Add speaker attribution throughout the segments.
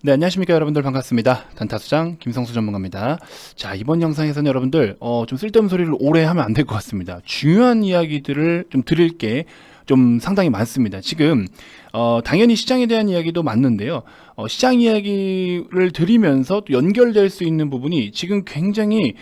Speaker 1: 네, 안녕하십니까 여러분들. 반갑습니다. 단타수장 김성수 전문가입니다. 자, 이번 영상에서는 여러분들 좀 쓸데없는 소리를 오래 하면 안 될 것 같습니다. 중요한 이야기들을 좀 드릴 게 좀 상당히 많습니다. 지금 당연히 시장에 대한 이야기도 맞는데요. 시장 이야기를 드리면서 또 연결될 수 있는 부분이 지금 굉장히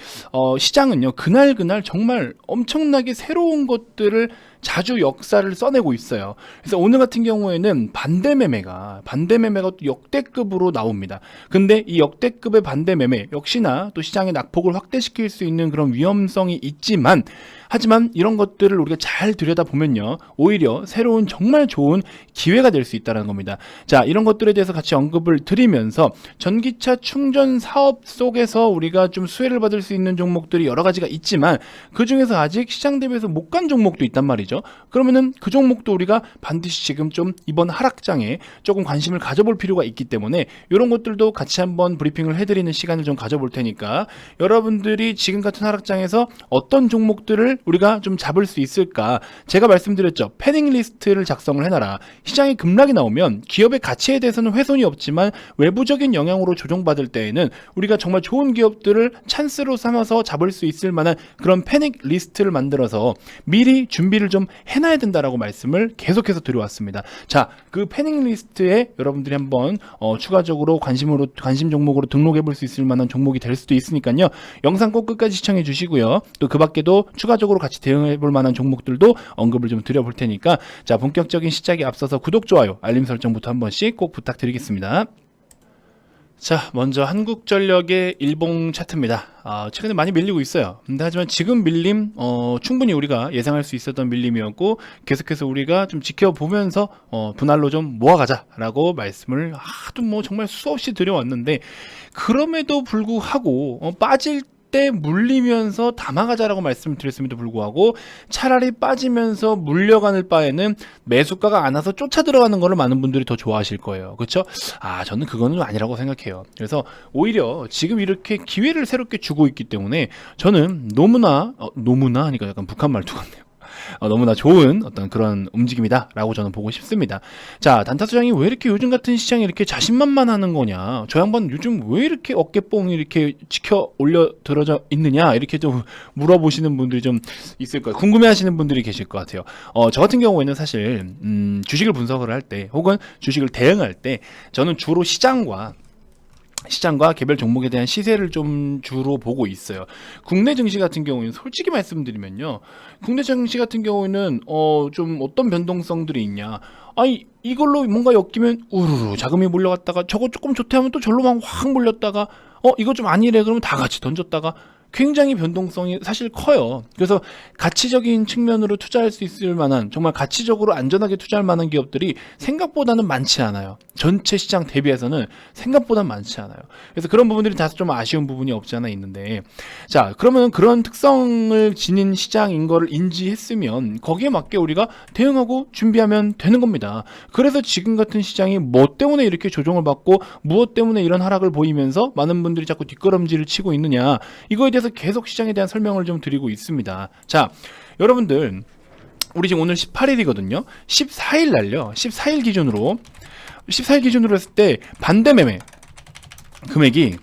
Speaker 1: 시장은요, 그날 정말 엄청나게 새로운 것들을 자주 역사를 써내고 있어요. 그래서 오늘 같은 경우에는 반대 매매가 또 역대급으로 나옵니다. 근데 이 역대급의 반대 매매 역시나 또 시장의 낙폭을 확대시킬 수 있는 그런 위험성이 있지만, 하지만 이런 것들을 우리가 잘 들여다보면요, 오히려 새로운 정말 좋은 기회가 될 수 있다는 겁니다. 자, 이런 것들에 대해서 같이 언급을 드리면서 전기차 충전 사업 속에서 우리가 좀 수혜를 받을 수 있는 종목들이 여러 가지가 있지만, 그 중에서 아직 시장 대비해서 못 간 종목도 있단 말이죠. 그러면은 그 종목도 우리가 반드시 지금 좀 이번 하락장에 조금 관심을 가져볼 필요가 있기 때문에 이런 것들도 같이 한번 브리핑을 해드리는 시간을 좀 가져볼 테니까, 여러분들이 지금 같은 하락장에서 어떤 종목들을 우리가 좀 잡을 수 있을까, 제가 말씀드렸죠. 패닝 리스트를 작성을 해놔라. 시장에 급락이 나오면 기업의 가치에 대해서는 훼손이 없지만 외부적인 영향으로 조정받을 때에는 우리가 정말 좋은 기업들을 찬스로 삼아서 잡을 수 있을 만한 그런 패닝 리스트를 만들어서 미리 준비를 좀 해놔야 된다라고 말씀을 계속해서 드려왔습니다. 자, 그 패닝 리스트에 여러분들이 한번 추가적으로 관심 종목으로 등록해 볼 수 있을 만한 종목이 될 수도 있으니까요. 영상 꼭 끝까지 시청해 주시고요. 또 그 밖에도 추가적으로 같이 대응해 볼 만한 종목들도 언급을 좀 드려 볼 테니까, 자, 본격적인 시작에 앞서서 구독, 좋아요, 알림 설정부터 한 번씩 꼭 부탁드리겠습니다. 자, 먼저 한국전력의 일봉 차트입니다. 최근에 많이 밀리고 있어요. 근데 하지만 지금 밀림 충분히 우리가 예상할 수 있었던 밀림이었고, 계속해서 우리가 좀 지켜보면서 분할로 좀 모아가자라고 말씀을 하도 정말 수없이 드려왔는데, 그럼에도 불구하고 빠질 때 물리면서 담아가자라고 말씀을 드렸음에도 불구하고 차라리 빠지면서 물려가는 바에는 매수가가 안 와서 쫓아 들어가는 거를 많은 분들이 더 좋아하실 거예요. 그렇죠? 저는 그거는 아니라고 생각해요. 그래서 오히려 지금 이렇게 기회를 새롭게 주고 있기 때문에 저는 너무나 하니까 약간 북한 말투 같네요. 너무나 좋은 어떤 그런 움직임이다 라고 저는 보고 싶습니다. 자, 단타수장이 왜 이렇게 요즘 같은 시장에 이렇게 자신만만하는 거냐, 저 양반 요즘 왜 이렇게 어깨뽕이 이렇게 치켜 올려 들어져 있느냐, 이렇게 좀 물어보시는 분들이 좀 있을 거예요. 궁금해 하시는 분들이 계실 것 같아요. 저 같은 경우에는 사실 주식을 분석을 할 때, 혹은 주식을 대응할 때, 저는 주로 시장과 개별 종목에 대한 시세를 좀 주로 보고 있어요. 국내 증시 같은 경우에는 솔직히 말씀드리면요, 국내 증시 같은 경우에는 좀 어떤 변동성들이 있냐, 이걸로 뭔가 엮이면 우르르 자금이 몰려갔다가, 저거 조금 좋대 하면 또 절로 막 확 몰렸다가, 이거 좀 아니래 그러면 다 같이 던졌다가, 굉장히 변동성이 사실 커요. 그래서 가치적인 측면으로 투자할 수 있을 만한, 정말 가치적으로 안전하게 투자할 만한 기업들이 생각보다는 많지 않아요. 전체 시장 대비해서는 생각보다 많지 않아요. 그래서 그런 부분들이 다소 좀 아쉬운 부분이 없지 않아 있는데, 자, 그러면 그런 특성을 지닌 시장인 거를 인지했으면 거기에 맞게 우리가 대응하고 준비하면 되는 겁니다. 그래서 지금 같은 시장이 뭐 때문에 이렇게 조정을 받고 무엇 때문에 이런 하락을 보이면서 많은 분들이 자꾸 뒷걸음질을 치고 있느냐, 이거에 대해서 계속 시장에 대한 설명을 좀 드리고 있습니다. 자, 여러분들, 우리 지금 오늘 18일이거든요. 14일 날요, 14일 기준으로 했을 때 반대 매매 금액이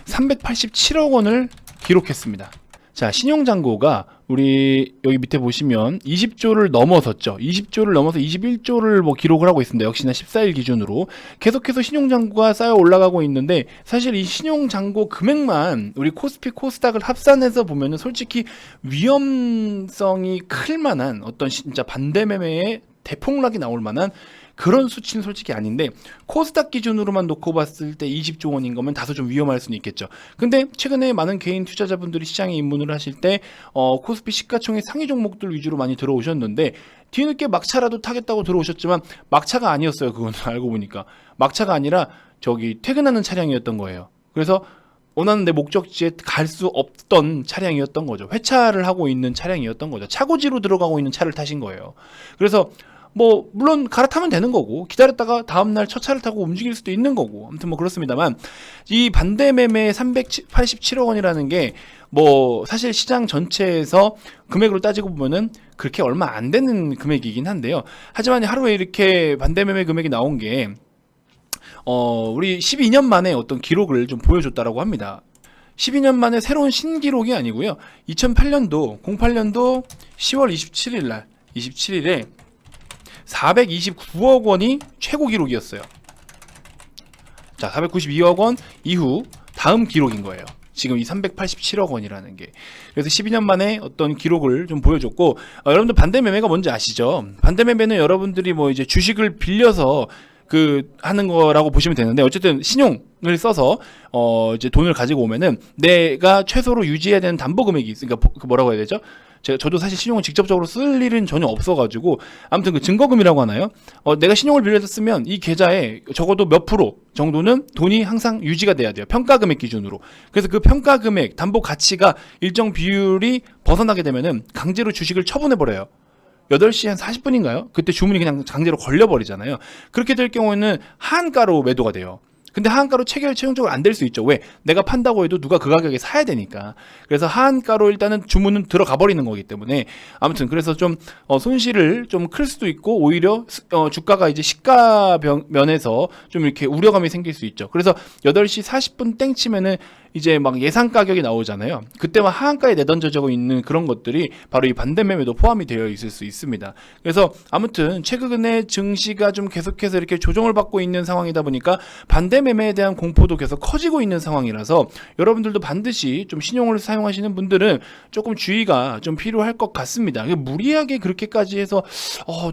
Speaker 1: 387억 원을 기록했습니다. 자, 신용잔고가 우리 여기 밑에 보시면 20조를 넘어섰죠. 20조를 넘어서 21조를 기록을 하고 있습니다. 역시나 14일 기준으로 계속해서 신용잔고가 쌓여 올라가고 있는데, 사실 이 신용잔고 금액만 우리 코스피 코스닥을 합산해서 보면은 솔직히 위험성이 클 만한 어떤 진짜 반대 매매의 대폭락이 나올 만한 그런 수치는 솔직히 아닌데, 코스닥 기준으로만 놓고 봤을 때 20조 원인 거면 다소 좀 위험할 수는 있겠죠. 근데 최근에 많은 개인 투자자분들이 시장에 입문을 하실 때 코스피 시가총액 상위 종목들 위주로 많이 들어오셨는데, 뒤늦게 막차라도 타겠다고 들어오셨지만 막차가 아니었어요. 그건 알고 보니까 막차가 아니라 저기 퇴근하는 차량이었던 거예요. 그래서 원하는 내 목적지에 갈 수 없던 차량이었던 거죠. 회차를 하고 있는 차량이었던 거죠. 차고지로 들어가고 있는 차를 타신 거예요. 그래서 물론 갈아타면 되는 거고, 기다렸다가 다음날 첫 차를 타고 움직일 수도 있는 거고, 아무튼 그렇습니다만, 이 반대 매매 387억 원이라는 게 사실 시장 전체에서 금액으로 따지고 보면은 그렇게 얼마 안 되는 금액이긴 한데요. 하지만 하루에 이렇게 반대 매매 금액이 나온 게 우리 12년 만에 어떤 기록을 좀 보여줬다라고 합니다. 12년 만에 새로운 신기록이 아니고요. 2008년도 08년도 10월 27일에 429억 원이 최고 기록이었어요. 자, 492억 원 이후 다음 기록인 거예요. 지금 이 387억 원이라는 게. 그래서 12년 만에 어떤 기록을 좀 보여줬고, 여러분들 반대 매매가 뭔지 아시죠? 반대 매매는 여러분들이 뭐 이제 주식을 빌려서 하는 거라고 보시면 되는데, 어쨌든 신용을 써서 이제 돈을 가지고 오면은 내가 최소로 유지해야 되는 담보 금액이 있으니까, 뭐라고 해야 되죠? 저도 사실 신용을 직접적으로 쓸 일은 전혀 없어가지고, 아무튼 그 증거금이라고 하나요? 내가 신용을 빌려서 쓰면 이 계좌에 적어도 몇 프로 정도는 돈이 항상 유지가 돼야 돼요. 평가금액 기준으로. 그래서 그 평가금액, 담보 가치가 일정 비율이 벗어나게 되면은 강제로 주식을 처분해버려요. 8시 한 40분인가요? 그때 주문이 그냥 강제로 걸려버리잖아요. 그렇게 될 경우에는 하한가로 매도가 돼요. 근데 하한가로 체결 최종적으로 안 될 수 있죠. 왜? 내가 판다고 해도 누가 그 가격에 사야 되니까. 그래서 하한가로 일단은 주문은 들어가 버리는 거기 때문에, 아무튼 그래서 좀 손실을 좀 클 수도 있고, 오히려 주가가 이제 시가 면에서 좀 이렇게 우려감이 생길 수 있죠. 그래서 8시 40분 땡 치면은 이제 막 예상 가격이 나오잖아요. 그때만 하한가에 내던져져 있는 그런 것들이 바로 이 반대 매매도 포함이 되어 있을 수 있습니다. 그래서 아무튼 최근에 증시가 좀 계속해서 이렇게 조정을 받고 있는 상황이다 보니까 반대 매매에 대한 공포도 계속 커지고 있는 상황이라서, 여러분들도 반드시 좀 신용을 사용하시는 분들은 조금 주의가 좀 필요할 것 같습니다. 무리하게 그렇게까지 해서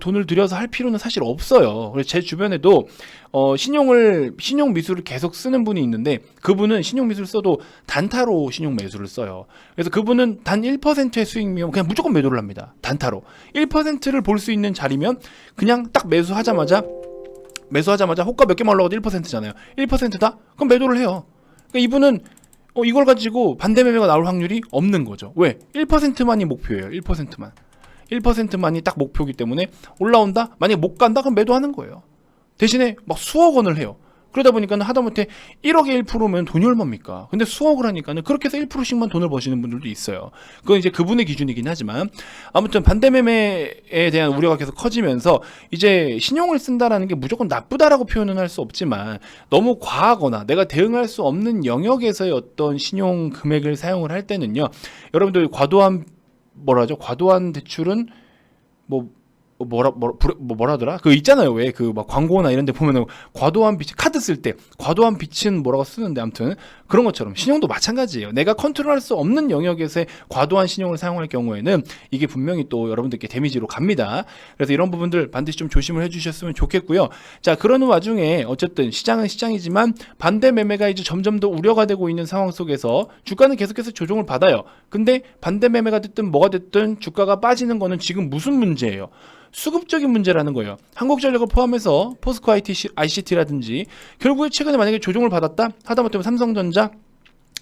Speaker 1: 돈을 들여서 할 필요는 사실 없어요. 그래서 제 주변에도 신용 미술을 계속 쓰는 분이 있는데, 그분은 신용 미술 써도 단타로 신용 매수를 써요. 그래서 그분은 단 1%의 수익이면 그냥 무조건 매도를 합니다. 단타로 1%를 볼 수 있는 자리면 그냥 딱 매수하자마자 호가 몇 개만 올라가도 1%잖아요. 1%다? 그럼 매도를 해요. 그러니까 이분은 이걸 가지고 반대 매매가 나올 확률이 없는 거죠. 왜? 1%만이 목표예요. 1%만이 딱 목표이기 때문에 올라온다? 만약에 못 간다? 그럼 매도하는 거예요. 대신에 막 수억 원을 해요. 그러다 보니까 하다못해 1억에 1%면 돈이 얼마입니까? 근데 수억을 하니까는 그렇게 해서 1%씩만 돈을 버시는 분들도 있어요. 그건 이제 그분의 기준이긴 하지만, 아무튼 반대 매매에 대한 우려가 계속 커지면서 이제 신용을 쓴다라는 게 무조건 나쁘다라고 표현은 할 수 없지만, 너무 과하거나 내가 대응할 수 없는 영역에서의 어떤 신용 금액을 사용을 할 때는요, 여러분들 과도한 대출은 뭐라더라? 그 있잖아요. 왜 그 막 광고나 이런 데 보면은 과도한 빚, 카드 쓸 때 과도한 빚은 뭐라고 쓰는데, 아무튼 그런 것처럼 신용도 마찬가지예요. 내가 컨트롤할 수 없는 영역에서의 과도한 신용을 사용할 경우에는 이게 분명히 또 여러분들께 데미지로 갑니다. 그래서 이런 부분들 반드시 좀 조심을 해주셨으면 좋겠고요. 자, 그러는 와중에 어쨌든 시장은 시장이지만 반대 매매가 이제 점점 더 우려가 되고 있는 상황 속에서 주가는 계속해서 조정을 받아요. 근데 반대 매매가 됐든 뭐가 됐든 주가가 빠지는 거는 지금 무슨 문제예요? 수급적인 문제라는 거예요. 한국전력을 포함해서 포스코 ICT라든지 결국에 최근에 만약에 조정을 받았다? 하다못해 삼성전자,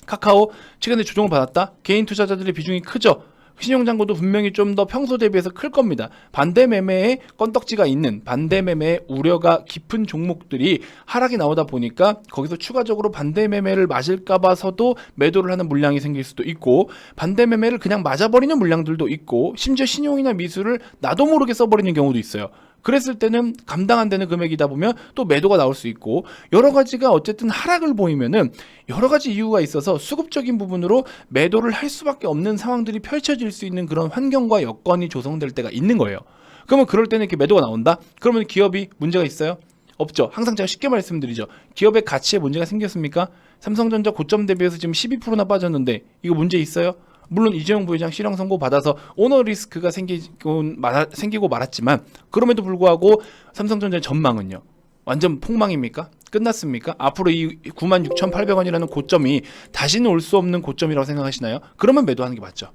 Speaker 1: 카카오 최근에 조정을 받았다? 개인 투자자들의 비중이 크죠. 신용잔고도 분명히 좀 더 평소 대비해서 클 겁니다. 반대 매매에 건덕지가 있는, 반대 매매에 우려가 깊은 종목들이 하락이 나오다 보니까 거기서 추가적으로 반대 매매를 맞을까 봐서도 매도를 하는 물량이 생길 수도 있고, 반대 매매를 그냥 맞아버리는 물량들도 있고, 심지어 신용이나 미술을 나도 모르게 써버리는 경우도 있어요. 그랬을 때는 감당 안 되는 금액이다 보면 또 매도가 나올 수 있고, 여러 가지가 어쨌든 하락을 보이면은 여러 가지 이유가 있어서 수급적인 부분으로 매도를 할 수밖에 없는 상황들이 펼쳐질 수 있는 그런 환경과 여건이 조성될 때가 있는 거예요. 그러면 그럴 때는 이렇게 매도가 나온다? 그러면 기업이 문제가 있어요? 없죠. 항상 제가 쉽게 말씀드리죠. 기업의 가치에 문제가 생겼습니까? 삼성전자 고점 대비해서 지금 12%나 빠졌는데 이거 문제 있어요? 물론 이재용 부회장 실형 선고 받아서 오너 리스크가 생기고 말았지만, 그럼에도 불구하고 삼성전자의 전망은요, 완전 폭망입니까? 끝났습니까? 앞으로 이 96,800원이라는 고점이 다시는 올 수 없는 고점이라고 생각하시나요? 그러면 매도하는 게 맞죠.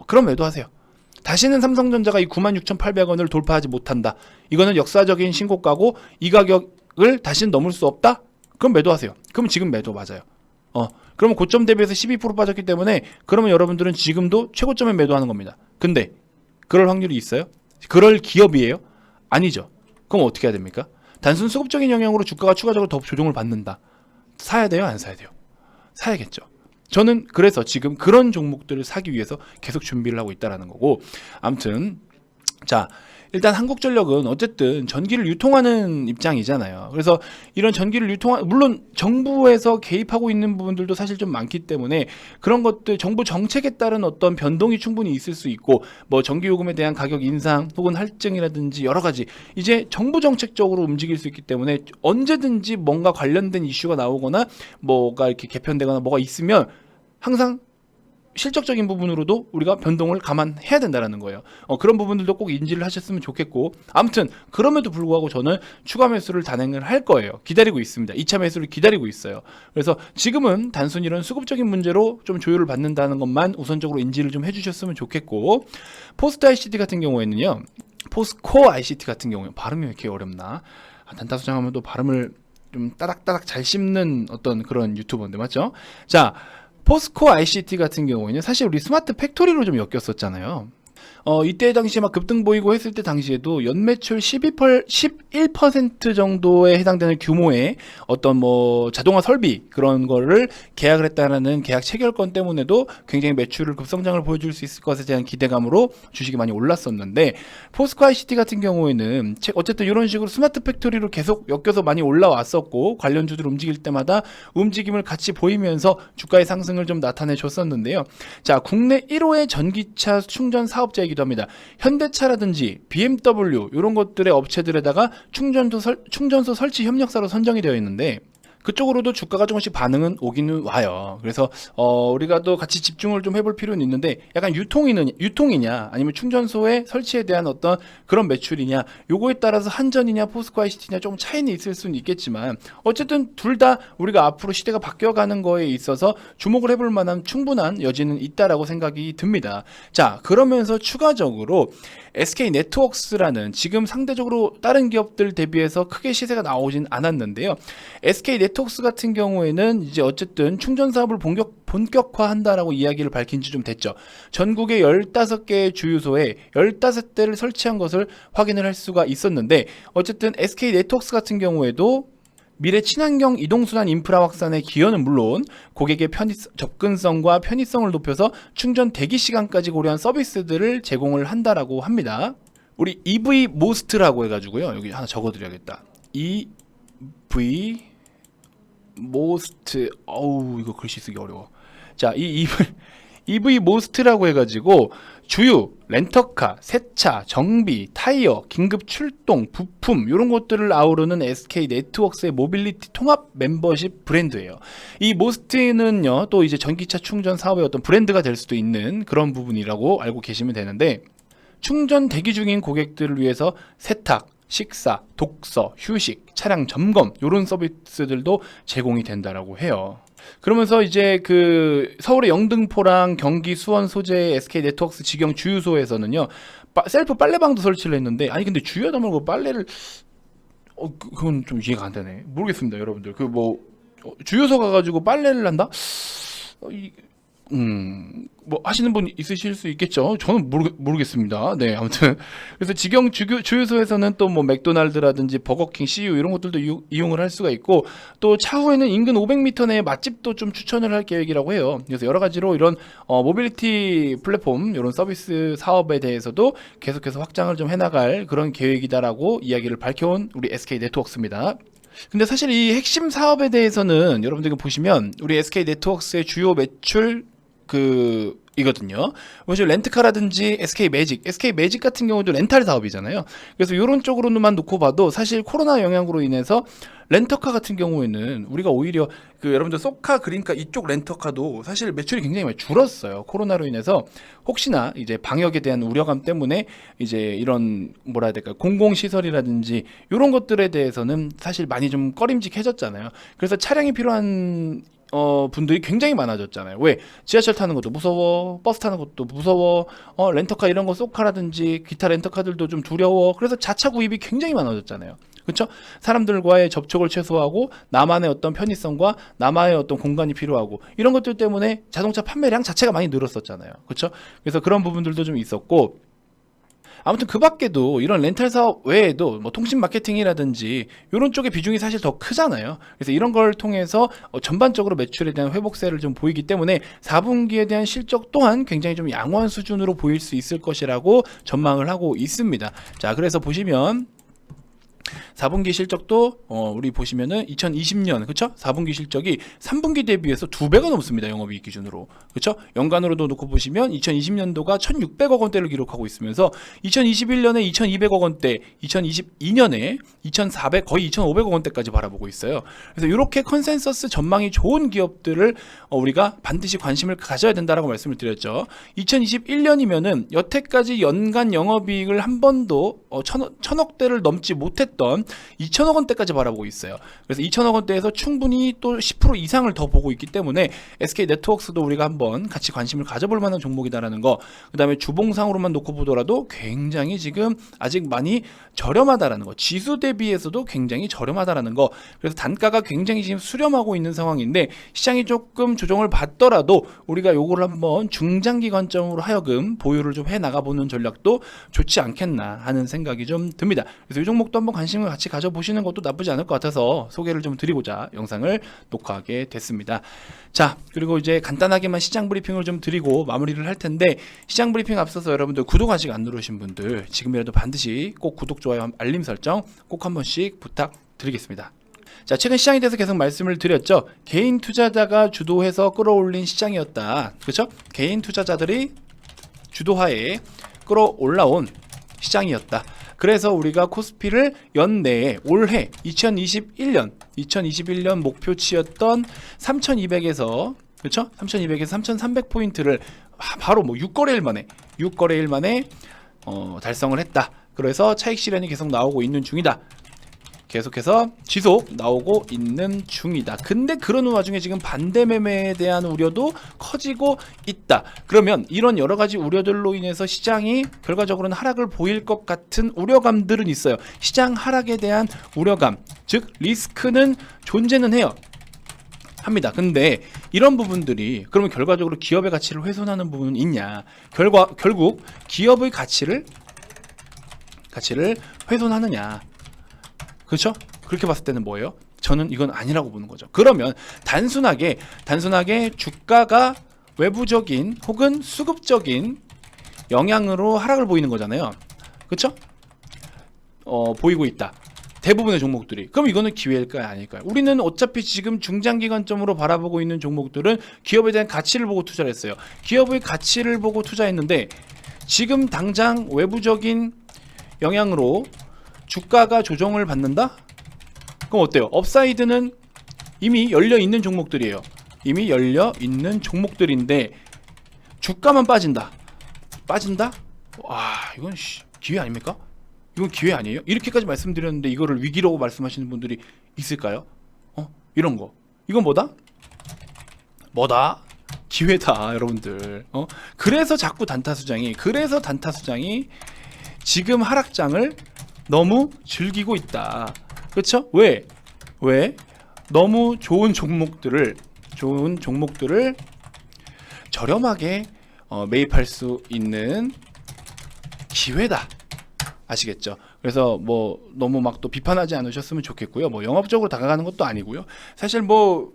Speaker 1: 그럼 매도하세요. 다시는 삼성전자가 이 96,800원을 돌파하지 못한다, 이거는 역사적인 신고가고 이 가격을 다시는 넘을 수 없다? 그럼 매도하세요. 그럼 지금 매도 맞아요. 그러면 고점 대비해서 12% 빠졌기 때문에, 그러면 여러분들은 지금도 최고점에 매도하는 겁니다. 근데 그럴 확률이 있어요? 그럴 기업이에요? 아니죠. 그럼 어떻게 해야 됩니까? 단순 수급적인 영향으로 주가가 추가적으로 더 조정을 받는다. 사야 돼요? 안 사야 돼요? 사야겠죠. 저는 그래서 지금 그런 종목들을 사기 위해서 계속 준비를 하고 있다는 거고, 아무튼 자, 일단 한국전력은 어쨌든 전기를 유통하는 입장이잖아요. 그래서 이런 전기를 물론 정부에서 개입하고 있는 부분들도 사실 좀 많기 때문에 그런 것들 정부 정책에 따른 어떤 변동이 충분히 있을 수 있고 뭐 전기요금에 대한 가격 인상 혹은 할증이라든지 여러 가지 이제 정부 정책적으로 움직일 수 있기 때문에 언제든지 뭔가 관련된 이슈가 나오거나 뭐가 이렇게 개편되거나 뭐가 있으면 항상 실적적인 부분으로도 우리가 변동을 감안해야 된다는 거예요. 그런 부분들도 꼭 인지를 하셨으면 좋겠고 아무튼 그럼에도 불구하고 저는 추가 매수를 단행을 할 거예요. 기다리고 있습니다. 2차 매수를 기다리고 있어요. 그래서 지금은 단순히 이런 수급적인 문제로 좀 조율을 받는다는 것만 우선적으로 인지를 좀 해주셨으면 좋겠고 포스트 ICT 같은 경우에는요. 포스코 ICT 같은 경우에 발음이 왜 이렇게 어렵나? 단타수장 하면 또 발음을 좀 따닥따닥 잘 씹는 어떤 그런 유튜버인데 맞죠? 자, 포스코 ICT 같은 경우에는 사실 우리 스마트 팩토리로 좀 엮였었잖아요. 이때 당시에 막 급등 보이고 했을 때 당시에도 연매출 11% 정도에 해당되는 규모의 어떤 뭐 자동화 설비 그런 거를 계약을 했다라는 계약 체결권 때문에도 굉장히 매출을 급성장을 보여줄 수 있을 것에 대한 기대감으로 주식이 많이 올랐었는데 포스코 ICT 같은 경우에는 어쨌든 이런 식으로 스마트 팩토리로 계속 엮여서 많이 올라왔었고 관련주들 움직일 때마다 움직임을 같이 보이면서 주가의 상승을 좀 나타내 줬었는데요. 자, 국내 1호의 전기차 충전 사업자이기도 합니다. 현대차라든지 BMW 이런 것들의 업체들에다가 충전소 설치 협력사로 선정이 되어 있는데 그쪽으로도 주가가 조금씩 반응은 오기는 와요. 그래서 우리가 또 같이 집중을 좀 해볼 필요는 있는데 약간 유통이냐 아니면 충전소의 설치에 대한 어떤 그런 매출이냐 요거에 따라서 한전이냐 포스코 ICT냐 조금 차이는 있을 수는 있겠지만 어쨌든 둘 다 우리가 앞으로 시대가 바뀌어가는 거에 있어서 주목을 해볼 만한 충분한 여지는 있다라고 생각이 듭니다. 자, 그러면서 추가적으로 SK네트워크스라는 지금 상대적으로 다른 기업들 대비해서 크게 시세가 나오진 않았는데요. SK네트워크스 같은 경우에는 이제 어쨌든 충전 사업을 본격화한다라고 이야기를 밝힌 지 좀 됐죠. 전국의 15개의 주유소에 15대를 설치한 것을 확인을 할 수가 있었는데 어쨌든 SK네트워크스 같은 경우에도 미래 친환경 이동수단 인프라 확산의 기여는 물론 고객의 접근성과 편의성을 높여서 충전 대기 시간까지 고려한 서비스들을 제공을 한다라고 합니다. 우리 EV 모스트라고 해가지고요. 여기 하나 적어드려야겠다. EV 모스트. 어우 이거 글씨 쓰기 어려워. 자, 이 EV 모스트라고 해가지고 주유, 렌터카, 세차, 정비, 타이어, 긴급 출동, 부품 이런 것들을 아우르는 SK네트워크스의 모빌리티 통합 멤버십 브랜드예요. 이 모스트는요 또 이제 전기차 충전 사업의 어떤 브랜드가 될 수도 있는 그런 부분이라고 알고 계시면 되는데 충전 대기 중인 고객들을 위해서 세탁, 식사, 독서, 휴식, 차량 점검 이런 서비스들도 제공이 된다라고 해요. 그러면서 이제 그 서울의 영등포랑 경기 수원 소재의 SK네트워크스 직영 주유소에서는요 셀프 빨래방도 설치를 했는데 아니 근데 주유하다 말고 빨래를 그건 좀 이해가 안 되네. 모르겠습니다 여러분들. 그 뭐 주유소 가가지고 빨래를 한다? 뭐 하시는 분 있으실 수 있겠죠. 저는 모르겠습니다. 네, 아무튼 그래서 직영 주유소에서는 또 뭐 맥도날드라든지 버거킹, CU 이런 것들도 이용을 할 수가 있고 또 차후에는 인근 500m 내에 맛집도 좀 추천을 할 계획이라고 해요. 그래서 여러 가지로 이런 모빌리티 플랫폼 이런 서비스 사업에 대해서도 계속해서 확장을 좀 해나갈 그런 계획이다라고 이야기를 밝혀온 우리 SK네트워크스입니다. 근데 사실 이 핵심 사업에 대해서는 여러분들이 보시면 우리 SK네트워크스의 주요 매출 이거든요. 사실 렌트카라든지 SK 매직 같은 경우도 렌탈 사업이잖아요. 그래서 이런 쪽으로만 놓고 봐도 사실 코로나 영향으로 인해서 렌터카 같은 경우에는 우리가 오히려 여러분들 소카 그린카 이쪽 렌터카도 사실 매출이 굉장히 많이 줄었어요. 코로나로 인해서 혹시나 이제 방역에 대한 우려감 때문에 이제 이런 뭐라 해야 될까요? 공공시설이라든지 이런 것들에 대해서는 사실 많이 좀 꺼림직해졌잖아요. 그래서 차량이 필요한 분들이 굉장히 많아졌잖아요. 왜? 지하철 타는 것도 무서워, 버스 타는 것도 무서워, 렌터카 이런 거 소카라든지 기타 렌터카들도 좀 두려워. 그래서 자차 구입이 굉장히 많아졌잖아요. 그렇죠? 사람들과의 접촉을 최소화하고 나만의 어떤 편의성과 나만의 어떤 공간이 필요하고 이런 것들 때문에 자동차 판매량 자체가 많이 늘었었잖아요. 그렇죠? 그래서 그런 부분들도 좀 있었고 아무튼 그 밖에도 이런 렌탈 사업 외에도 뭐 통신 마케팅이라든지 이런 쪽의 비중이 사실 더 크잖아요. 그래서 이런 걸 통해서 전반적으로 매출에 대한 회복세를 좀 보이기 때문에 4분기에 대한 실적 또한 굉장히 좀 양호한 수준으로 보일 수 있을 것이라고 전망을 하고 있습니다. 자, 그래서 보시면 4분기 실적도 우리 보시면은 2020년 그쵸? 4분기 실적이 3분기 대비해서 2배가 넘습니다. 영업이익 기준으로. 그쵸? 연간으로도 놓고 보시면 2020년도가 1,600억 원대를 기록하고 있으면서 2021년에 2,200억 원대, 2022년에 2,400 거의 2,500억 원대까지 바라보고 있어요. 그래서 이렇게 컨센서스 전망이 좋은 기업들을 우리가 반드시 관심을 가져야 된다라고 말씀을 드렸죠. 2021년이면은 여태까지 연간 영업이익을 한 번도 천억대를 넘지 못했던 2천억 원대까지 바라보고 있어요. 그래서 2천억 원대에서 충분히 또 10% 이상을 더 보고 있기 때문에 SK 네트워크스도 우리가 한번 같이 관심을 가져볼 만한 종목이다라는 거. 그 다음에 주봉상으로만 놓고 보더라도 굉장히 지금 아직 많이 저렴하다라는 거. 지수 대비해서도 굉장히 저렴하다라는 거. 그래서 단가가 굉장히 지금 수렴하고 있는 상황인데 시장이 조금 조정을 받더라도 우리가 요거를 한번 중장기 관점으로 하여금 보유를 좀 해 나가보는 전략도 좋지 않겠나 하는 생각이 좀 듭니다. 그래서 이 종목도 한번 관심을 같이 가져보시는 것도 나쁘지 않을 것 같아서 소개를 좀 드리고자 영상을 녹화하게 됐습니다. 자, 그리고 이제 간단하게만 시장 브리핑을 좀 드리고 마무리를 할 텐데, 시장 브리핑 앞서서 여러분들 구독 아직 안 누르신 분들 지금이라도 반드시 꼭 구독, 좋아요, 알림 설정 꼭 한 번씩 부탁드리겠습니다. 자, 최근 시장에 대해서 계속 말씀을 드렸죠. 개인 투자자가 주도해서 끌어올린 시장이었다. 그렇죠? 개인 투자자들이 주도하에 끌어올라온 시장이었다. 그래서 우리가 코스피를 연내에 올해 2021년 목표치였던 3,200에서 그렇죠? 3,200에서 3,300포인트를 바로 뭐 6거래일 만에 달성을 했다. 그래서 차익 실현이 계속 나오고 있는 중이다. 계속해서 지속 나오고 있는 중이다. 근데 그런 와중에 지금 반대 매매에 대한 우려도 커지고 있다. 그러면 이런 여러 가지 우려들로 인해서 시장이 결과적으로는 하락을 보일 것 같은 우려감들은 있어요. 시장 하락에 대한 우려감, 즉 리스크는 존재는 해요. 합니다. 근데 이런 부분들이 그러면 결과적으로 기업의 가치를 훼손하는 부분은 있냐? 결국 기업의 가치를 훼손하느냐? 그렇죠? 그렇게 봤을 때는 뭐예요? 저는 이건 아니라고 보는 거죠. 그러면 단순하게 주가가 외부적인 혹은 수급적인 영향으로 하락을 보이는 거잖아요. 그렇죠? 보이고 있다. 대부분의 종목들이. 그럼 이거는 기회일까요? 아닐까요? 우리는 어차피 지금 중장기 관점으로 바라보고 있는 종목들은 기업에 대한 가치를 보고 투자를 했어요. 기업의 가치를 보고 투자했는데 지금 당장 외부적인 영향으로 주가가 조정을 받는다? 그럼 어때요? 업사이드는 이미 열려있는 종목들이에요. 이미 열려있는 종목들인데 주가만 빠진다? 와, 이건 기회 아닙니까? 이건 기회 아니에요? 이렇게까지 말씀드렸는데 이거를 위기라고 말씀하시는 분들이 있을까요? 이런 거. 이건 뭐다? 기회다, 여러분들. 그래서 자꾸 단타수장이 지금 하락장을 너무 즐기고 있다. 그렇죠? 왜? 너무 좋은 종목들을 저렴하게 매입할 수 있는 기회다. 아시겠죠? 그래서 뭐 너무 막 또 비판하지 않으셨으면 좋겠고요. 뭐 영업적으로 다가가는 것도 아니고요. 사실 뭐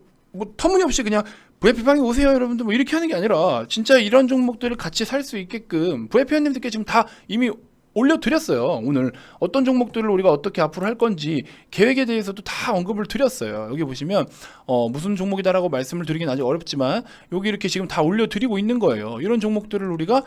Speaker 1: 터무니없이 그냥 VIP방에 오세요 여러분들 뭐 이렇게 하는 게 아니라 진짜 이런 종목들을 같이 살 수 있게끔 VIP 회원님들께 지금 다 이미 올려드렸어요. 오늘 어떤 종목들을 우리가 어떻게 앞으로 할 건지 계획에 대해서도 다 언급을 드렸어요. 여기 보시면 무슨 종목이다라고 말씀을 드리긴 아직 어렵지만 여기 이렇게 지금 다 올려드리고 있는 거예요. 이런 종목들을 우리가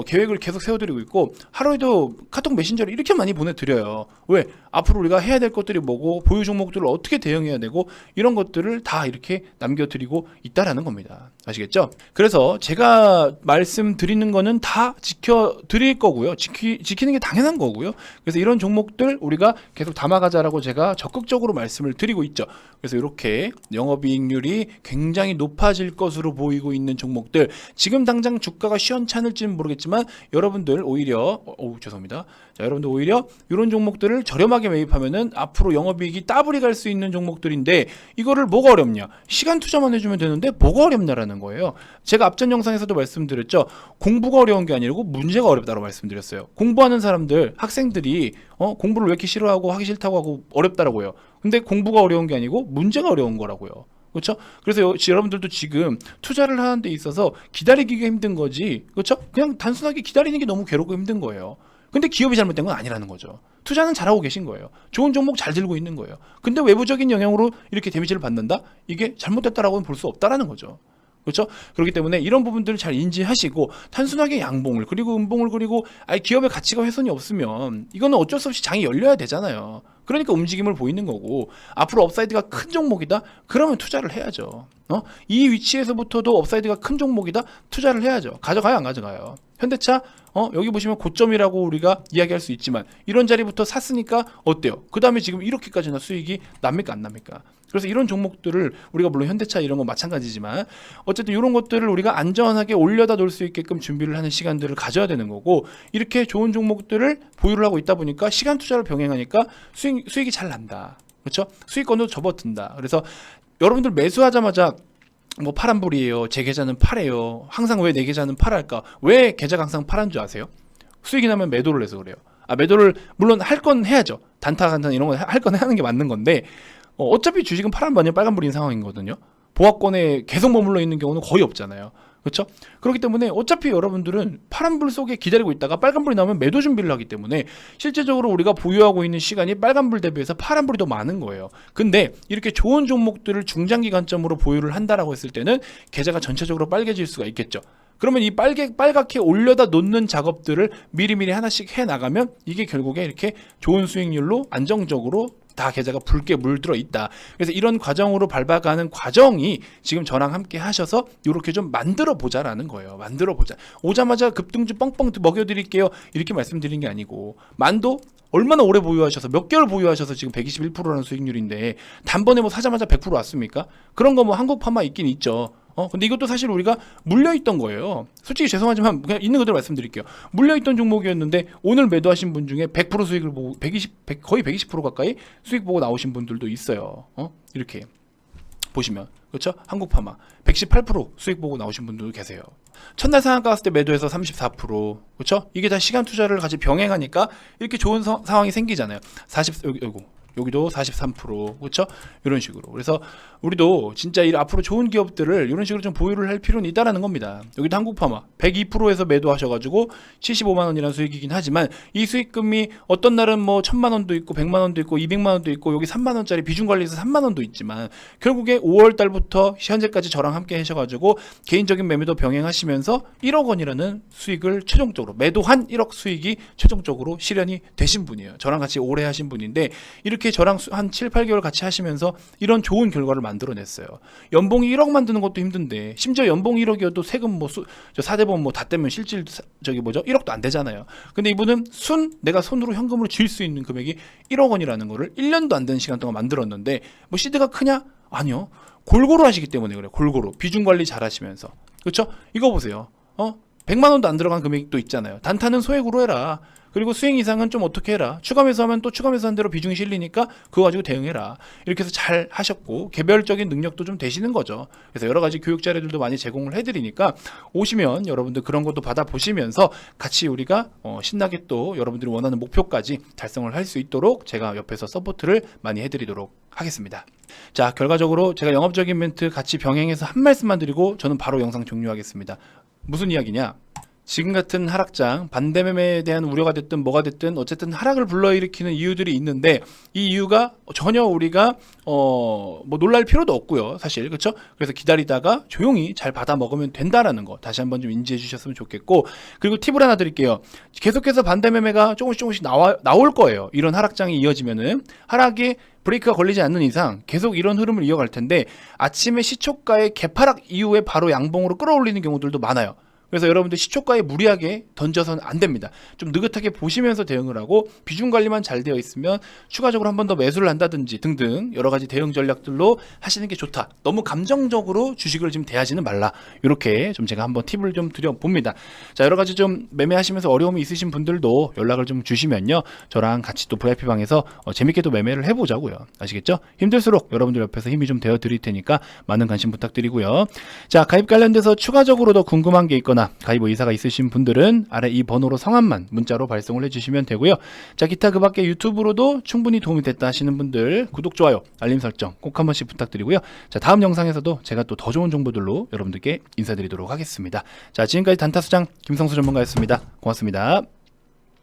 Speaker 1: 계획을 계속 세워드리고 있고 하루에도 카톡 메신저를 이렇게 많이 보내드려요. 왜? 앞으로 우리가 해야 될 것들이 뭐고 보유 종목들을 어떻게 대응해야 되고 이런 것들을 다 이렇게 남겨드리고 있다라는 겁니다. 아시겠죠? 그래서 제가 말씀드리는 거는 다 지켜드릴 거고요. 지키는 게 당연한 거고요. 그래서 이런 종목들 우리가 계속 담아가자라고 제가 적극적으로 말씀을 드리고 있죠. 그래서 이렇게 영업이익률이 굉장히 높아질 것으로 보이고 있는 종목들, 지금 당장 주가가 시원찮을지는 모르겠지만 여러분들 오히려 죄송합니다. 자, 여러분들 오히려 이런 종목들을 저렴하게 매입하면은 앞으로 영업이익이 따블이 갈 수 있는 종목들인데 이거를 뭐가 어렵냐? 시간 투자만 해주면 되는데 뭐가 어렵냐라는 있다라는 거예요. 제가 앞전 영상에서도 말씀드렸죠. 공부가 어려운 게 아니고 문제가 어렵다고 말씀드렸어요. 공부하는 사람들, 학생들이 공부를 왜 이렇게 싫어하고 하기 싫다고 하고 어렵다라고요. 근데 공부가 어려운 게 아니고 문제가 어려운 거라고요. 그렇죠? 그래서 여러분들도 지금 투자를 하는 데 있어서 기다리기가 힘든 거지, 그렇죠? 그냥 단순하게 기다리는 게 너무 괴롭고 힘든 거예요. 근데 기업이 잘못된 건 아니라는 거죠. 투자는 잘하고 계신 거예요. 좋은 종목 잘 들고 있는 거예요. 근데 외부적인 영향으로 이렇게 데미지를 받는다? 이게 잘못됐다라고는 볼 수 없다라는 거죠. 그렇죠? 그렇기 때문에 이런 부분들을 잘 인지하시고 단순하게 양봉을 그리고 음봉을 그리고 기업의 가치가 훼손이 없으면 이거는 어쩔 수 없이 장이 열려야 되잖아요. 그러니까 움직임을 보이는 거고, 앞으로 업사이드가 큰 종목이다? 그러면 투자를 해야죠. 이 위치에서부터도 업사이드가 큰 종목이다? 투자를 해야죠. 가져가요, 안 가져가요? 현대차 여기 보시면 고점이라고 우리가 이야기할 수 있지만 이런 자리부터 샀으니까 어때요? 그 다음에 지금 이렇게까지나 수익이 납니까 안 납니까? 그래서 이런 종목들을 우리가 물론 현대차 이런 거 마찬가지지만 어쨌든 이런 것들을 우리가 안전하게 올려다 놓을 수 있게끔 준비를 하는 시간들을 가져야 되는 거고, 이렇게 좋은 종목들을 보유를 하고 있다 보니까 시간 투자를 병행하니까 수익이 잘 난다. 그렇죠? 수익권도 접어든다. 그래서 여러분들 매수하자마자 뭐 파란불이에요, 제 계좌는 파래요, 항상 왜 내 계좌는 파랄까, 왜 계좌가 항상 파란 줄 아세요? 수익이 나면 매도를 해서 그래요. 매도를 물론 할 건 해야죠. 단타 이런 거 할 건 하는 게 맞는 건데 어차피 주식은 파란불 아니면 빨간불인 상황이거든요. 보합권에 계속 머물러 있는 경우는 거의 없잖아요. 그렇죠? 그렇기 때문에 어차피 여러분들은 파란불 속에 기다리고 있다가 빨간불이 나오면 매도 준비를 하기 때문에 실제적으로 우리가 보유하고 있는 시간이 빨간불 대비해서 파란불이 더 많은 거예요. 근데 이렇게 좋은 종목들을 중장기 관점으로 보유를 한다라고 했을 때는 계좌가 전체적으로 빨개질 수가 있겠죠. 그러면 이 빨갛게 올려다 놓는 작업들을 미리미리 하나씩 해 나가면 이게 결국에 이렇게 좋은 수익률로 안정적으로 다 계좌가 붉게 물들어 있다. 그래서 이런 과정으로 밟아가는 과정이 지금 저랑 함께 하셔서 이렇게 좀 만들어 보자라는 거예요. 만들어 보자. 오자마자 급등주 뻥뻥 먹여드릴게요, 이렇게 말씀드린 게 아니고, 만도 얼마나 오래 보유하셔서 몇 개월 보유하셔서 지금 121%라는 수익률인데 단번에 뭐 사자마자 100% 왔습니까? 그런 거 뭐 한국파마 있긴 있죠. 근데 이것도 사실 우리가 물려있던 거예요. 솔직히 죄송하지만 그냥 있는 그대로 말씀드릴게요. 물려있던 종목이었는데 오늘 매도하신 분 중에 100% 수익을 보고 거의 120% 가까이 수익 보고 나오신 분들도 있어요. 이렇게 보시면 그렇죠? 한국파마 118% 수익 보고 나오신 분들도 계세요. 첫날 상한가 갔을 때 매도해서 34%, 그렇죠? 이게 다 시간 투자를 같이 병행하니까 이렇게 좋은 상황이 생기잖아요. 여기도 43%, 그렇죠? 이런 식으로. 그래서 우리도 진짜 앞으로 좋은 기업들을 이런 식으로 좀 보유를 할 필요는 있다라는 겁니다. 여기도 한국파마 102%에서 매도하셔가지고 75만 원이라는 수익이긴 하지만 이 수익금이 어떤 날은 뭐 1000만 원도 있고 100만 원도 있고 200만 원도 있고 여기 3만 원짜리 비중 관리해서 3만 원도 있지만 결국에 5월 달부터 현재까지 저랑 함께 하셔가지고 개인적인 매매도 병행하시면서 1억 원이라는 수익을 최종적으로 매도한 1억 수익이 최종적으로 실현이 되신 분이에요. 저랑 같이 오래 하신 분인데 이렇게 저랑 한 7, 8개월 같이 하시면서 이런 좋은 결과를 만들어냈어요. 연봉이 1억 만드는 것도 힘든데 심지어 연봉 1억이어도 세금 뭐 4대보험 뭐 다 떼면 실질 1억도 안 되잖아요. 근데 이분은 내가 손으로 현금으로 쥘 수 있는 금액이 1억 원이라는 거를 1년도 안 되는 시간 동안 만들었는데 뭐 시드가 크냐? 아니요. 골고루 하시기 때문에 그래요. 골고루. 비중 관리 잘 하시면서. 그렇죠? 이거 보세요. 100만 원도 안 들어간 금액도 있잖아요. 단타는 소액으로 해라. 그리고 수익 이상은 좀 어떻게 해라. 추가 매수하면 또 추가 매수한 대로 비중이 실리니까 그거 가지고 대응해라. 이렇게 해서 잘 하셨고 개별적인 능력도 좀 되시는 거죠. 그래서 여러 가지 교육 자료들도 많이 제공을 해드리니까 오시면 여러분들 그런 것도 받아보시면서 같이 우리가 신나게 또 여러분들이 원하는 목표까지 달성을 할 수 있도록 제가 옆에서 서포트를 많이 해드리도록 하겠습니다. 자, 결과적으로 제가 영업적인 멘트 같이 병행해서 한 말씀만 드리고 저는 바로 영상 종료하겠습니다. 무슨 이야기냐? 지금 같은 하락장, 반대매매에 대한 우려가 됐든 뭐가 됐든 어쨌든 하락을 불러일으키는 이유들이 있는데 이 이유가 전혀 우리가 뭐 놀랄 필요도 없고요, 사실. 그렇죠? 그래서 기다리다가 조용히 잘 받아 먹으면 된다라는 거 다시 한번 좀 인지해 주셨으면 좋겠고, 그리고 팁을 하나 드릴게요. 계속해서 반대매매가 조금씩 나올 거예요. 이런 하락장이 이어지면은 하락이 브레이크가 걸리지 않는 이상 계속 이런 흐름을 이어갈 텐데 아침에 시초가의 개파락 이후에 바로 양봉으로 끌어올리는 경우들도 많아요. 그래서 여러분들 시초가에 무리하게 던져서는 안 됩니다. 좀 느긋하게 보시면서 대응을 하고 비중 관리만 잘 되어 있으면 추가적으로 한 번 더 매수를 한다든지 등등 여러 가지 대응 전략들로 하시는 게 좋다. 너무 감정적으로 주식을 지금 대하지는 말라. 이렇게 좀 제가 한번 팁을 좀 드려봅니다. 자, 여러 가지 좀 매매하시면서 어려움이 있으신 분들도 연락을 좀 주시면요. 저랑 같이 또 VIP방에서 재밌게 또 매매를 해보자고요. 아시겠죠? 힘들수록 여러분들 옆에서 힘이 좀 되어 드릴 테니까 많은 관심 부탁드리고요. 자, 가입 관련돼서 추가적으로 더 궁금한 게 있거나 가입 의사가 있으신 분들은 아래 이 번호로 성함만 문자로 발송을 해주시면 되고요. 자, 기타 그 밖에 유튜브로도 충분히 도움이 됐다 하시는 분들 구독, 좋아요, 알림 설정 꼭 한 번씩 부탁드리고요. 자, 다음 영상에서도 제가 또 더 좋은 정보들로 여러분들께 인사드리도록 하겠습니다. 자, 지금까지 단타수장 김성수 전문가였습니다. 고맙습니다.